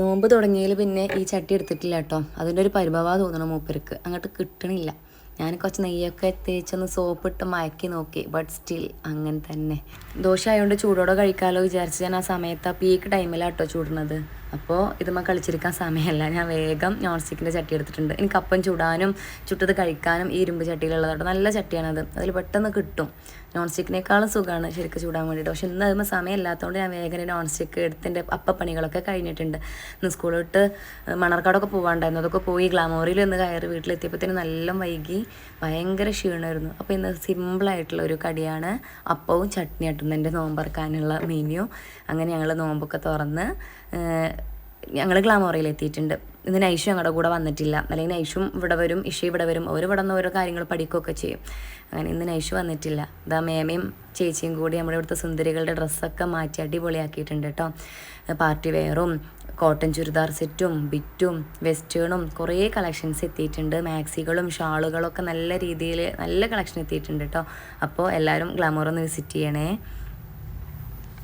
നോമ്പ് തുടങ്ങിയതിൽ പിന്നെ ഈ ചട്ടി എടുത്തിട്ടില്ല കേട്ടോ. അതിൻ്റെ ഒരു പരിഭവമാണ് തോന്നണം മൂപ്പർക്ക്, അങ്ങോട്ട് കിട്ടണില്ല. ഞാൻ കുറച്ച് നെയ്യൊക്കെ തേച്ചൊന്ന് സോപ്പിട്ട് മയക്കി നോക്കി, ബട്ട് സ്റ്റിൽ അങ്ങനെ തന്നെ. ദോശ ആയതുകൊണ്ട് ചൂടോടെ കഴിക്കാമല്ലോ വിചാരിച്ച് ഞാൻ ആ സമയത്ത് ആ പീക്ക് ടൈമിലാണ് കേട്ടോ ചൂടുന്നത്. അപ്പോൾ ഇതുമ്മ കളിച്ചിരിക്കാൻ സമയമല്ല, ഞാൻ വേഗം നോൺ സ്റ്റിക്കിൻ്റെ ചട്ടി എടുത്തിട്ടുണ്ട്. എനിക്ക് അപ്പം ചൂടാനും ചുട്ടത് കഴിക്കാനും ഈ ഇരുമ്പ് ചട്ടിയിലുള്ളത് കേട്ടോ. നല്ല ചട്ടിയാണത്, അതിൽ പെട്ടെന്ന് കിട്ടും. നോൺ സ്റ്റിക്കിനേക്കാളും സുഖമാണ് ശരിക്കും ചൂടാൻ വേണ്ടിയിട്ട്. പക്ഷെ ഇന്ന് അതുമ്പോൾ സമയമില്ലാത്തതുകൊണ്ട് ഞാൻ വേഗം നോൺ സ്റ്റിക്ക് എടുത്തിൻ്റെ അപ്പപ്പണികളൊക്കെ കഴിഞ്ഞിട്ടുണ്ട്. ഇന്ന് സ്കൂളിട്ട് മണർക്കാടൊക്കെ പോകാണ്ടായിരുന്നു, അതൊക്കെ പോയി ഗ്ലാമോറിൽ ഒന്ന് കയറി വീട്ടിലെത്തിയപ്പോഴത്തേന് നല്ല വൈകി, ഭയങ്കര ക്ഷീണമായിരുന്നു. അപ്പോൾ ഇന്ന് സിമ്പിളായിട്ടുള്ള ഒരു കടിയാണ് അപ്പവും ചട്നിയായിട്ടും എൻ്റെ നോമ്പറക്കാനുള്ള മെനു. അങ്ങനെ ഞങ്ങൾ നോമ്പൊക്കെ തുറന്ന് ഞങ്ങൾ ഗ്ലാമോറയിൽ എത്തിയിട്ടുണ്ട്. ഇന്ന് നൈഷു ഞങ്ങളുടെ കൂടെ വന്നിട്ടില്ല, അല്ലെങ്കിൽ നൈഷും ഇവിടെ വരും, ഇഷ ഇവിടെ വരും, അവർ ഇവിടെ നിന്ന് ഓരോ കാര്യങ്ങൾ പഠിക്കുകയൊക്കെ ചെയ്യും. അങ്ങനെ ഇന്ന് നൈഷു വന്നിട്ടില്ല. ഇതാ മേമയും ചേച്ചിയും കൂടി നമ്മുടെ ഇവിടുത്തെ സുന്ദരികളുടെ ഡ്രസ്സൊക്കെ മാറ്റി അടിപൊളിയാക്കിയിട്ടുണ്ട് കേട്ടോ. പാർട്ടി വെയറും കോട്ടൺ ചുരിദാർ സെറ്റും ബിറ്റും വെസ്റ്റേണും കുറേ കളക്ഷൻസ് എത്തിയിട്ടുണ്ട്. മാക്സികളും ഷാളുകളൊക്കെ നല്ല രീതിയിൽ നല്ല കളക്ഷൻ എത്തിയിട്ടുണ്ട് കേട്ടോ. അപ്പോൾ എല്ലാവരും ഗ്ലാമോർ ഒന്ന് വിസിറ്റ് ചെയ്യണേ.